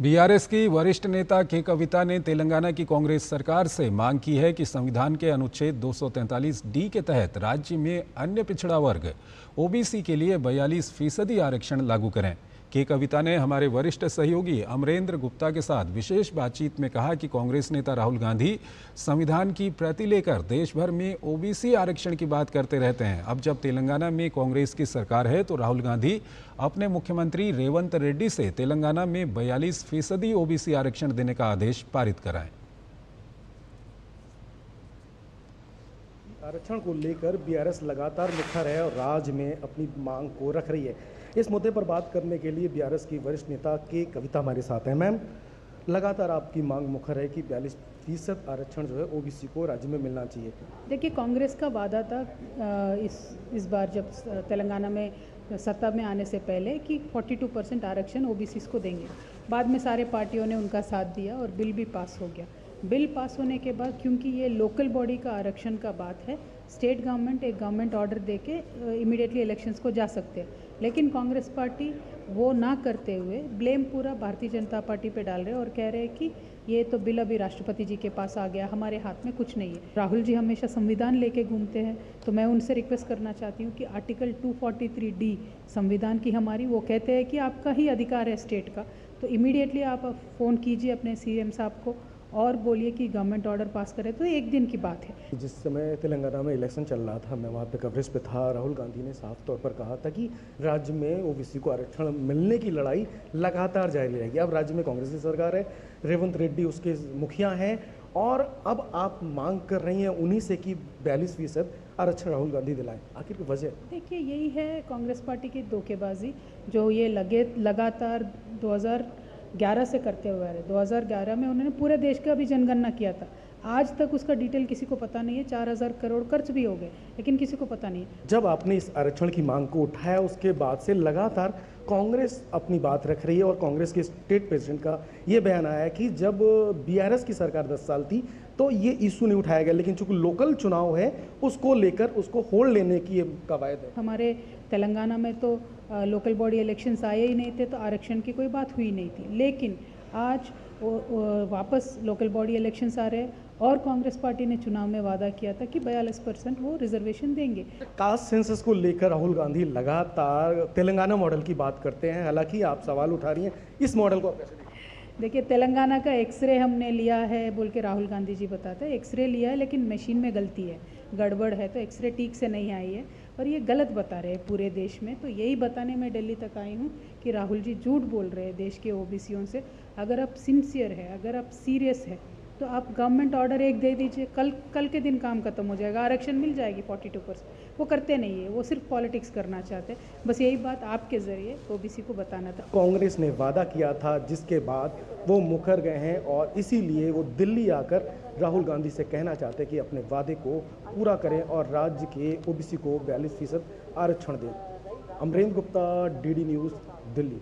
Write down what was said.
BRS की वरिष्ठ नेता के कविता ने तेलंगाना की कांग्रेस सरकार से मांग की है कि संविधान के अनुच्छेद 243D के तहत राज्य में अन्य पिछड़ा वर्ग ओबीसी के लिए 42% आरक्षण लागू करें। के कविता ने हमारे वरिष्ठ सहयोगी अमरेंद्र गुप्ता के साथ विशेष बातचीत में कहा कि कांग्रेस नेता राहुल गांधी संविधान की प्रति लेकर देश भर में ओबीसी आरक्षण की बात करते रहते हैं। अब जब तेलंगाना में कांग्रेस की सरकार है तो राहुल गांधी अपने मुख्यमंत्री रेवंत रेड्डी से तेलंगाना में 42% ओबीसी आरक्षण देने का आदेश पारित कराएं। आरक्षण को लेकर बीआरएस लगातार मुखर है और राज्य में अपनी मांग को रख रही है। इस मुद्दे पर बात करने के लिए बीआरएस की वरिष्ठ नेता के कविता हमारे साथ हैं। मैम, लगातार आपकी मांग मुखर है कि 42% आरक्षण जो है ओबीसी को राज्य में मिलना चाहिए। देखिए, कांग्रेस का वादा था इस बार जब तेलंगाना में सत्ता में आने से पहले कि 42% आरक्षण ओबीसी को देंगे। बाद में सारे पार्टियों ने उनका साथ दिया और बिल भी पास हो गया। बिल पास होने के बाद क्योंकि ये लोकल बॉडी का आरक्षण का बात है, स्टेट गवर्नमेंट एक गवर्नमेंट ऑर्डर देके इमीडिएटली इलेक्शंस को जा सकते हैं, लेकिन कांग्रेस पार्टी वो ना करते हुए ब्लेम पूरा भारतीय जनता पार्टी पे डाल रहे हैं और कह रहे हैं कि ये तो बिल अभी राष्ट्रपति जी के पास आ गया, हमारे हाथ में कुछ नहीं है। राहुल जी हमेशा संविधान लेके घूमते हैं, तो मैं उनसे रिक्वेस्ट करना चाहती हूँ कि आर्टिकल 243D संविधान की हमारी, वो कहते हैं कि आपका ही अधिकार है स्टेट का, तो इमीडिएटली आप फ़ोन कीजिए अपने सीएम साहब को और बोलिए कि गवर्नमेंट ऑर्डर पास करे। तो एक दिन की बात है। जिस समय तेलंगाना में इलेक्शन चल रहा था, मैं वहाँ पे कवरेज पे था। राहुल गांधी ने साफ तौर पर कहा था कि राज्य में ओबीसी को आरक्षण मिलने की लड़ाई लगातार जारी रहेगी। अब राज्य में कांग्रेस की सरकार है, रेवंत रेड्डी उसके मुखिया हैं और अब आप मांग कर रही हैं उन्हीं से कि 42% आरक्षण राहुल गांधी दिलाएं। आखिर की वजह? देखिए, यही है कांग्रेस पार्टी की धोखेबाजी, जो ये लगातार 2011 से करते हुए आ रहे। 2011 में उन्होंने पूरे देश का भी जनगणना किया था, आज तक उसका डिटेल किसी को पता नहीं है। 4000 करोड़ खर्च भी हो गए, लेकिन किसी को पता नहीं है। जब आपने इस आरक्षण की मांग को उठाया उसके बाद से लगातार कांग्रेस अपनी बात रख रही है और कांग्रेस के स्टेट प्रेसिडेंट का ये बयान आया है कि जब बीआरएस की सरकार 10 साल थी तो ये इशू नहीं उठाया गया, लेकिन चूंकि लोकल चुनाव है उसको लेकर उसको होल्ड लेने की कवायद है। हमारे तेलंगाना में तो लोकल बॉडी इलेक्शंस आए ही नहीं थे, तो आरक्षण की कोई बात हुई नहीं थी, लेकिन आज वापस लोकल बॉडी इलेक्शंस आ रहे हैं और कांग्रेस पार्टी ने चुनाव में वादा किया था कि 42% वो रिजर्वेशन देंगे। कास्ट सेंसस को लेकर राहुल गांधी लगातार तेलंगाना मॉडल की बात करते हैं, हालांकि आप सवाल उठा रही हैं इस मॉडल को। देखिए, तेलंगाना का एक्सरे हमने लिया है बोल के राहुल गांधी जी बताते हैं। एक्सरे लिया है लेकिन मशीन में गलती है, गड़बड़ है, तो एक्सरे ठीक से नहीं आई है और ये गलत बता रहे हैं पूरे देश में। तो यही बताने मैं दिल्ली तक आई हूँ कि राहुल जी झूठ बोल रहे हैं देश के ओबीसीयों से। अगर आप सिंसियर है, अगर आप सीरियस है, तो आप गवर्नमेंट ऑर्डर एक दे दीजिए, कल के दिन काम खत्म हो जाएगा, आरक्षण मिल जाएगी 42%। वो करते नहीं है, वो सिर्फ पॉलिटिक्स करना चाहते हैं। बस यही बात आपके ज़रिए ओबीसी को बताना था। कांग्रेस ने वादा किया था जिसके बाद वो मुकर गए हैं और इसीलिए वो दिल्ली आकर राहुल गांधी से कहना चाहते हैं कि अपने वादे को पूरा करें और राज्य के ओबीसी को 42% आरक्षण दें। Amarendra Gupta, DD news, Delhi.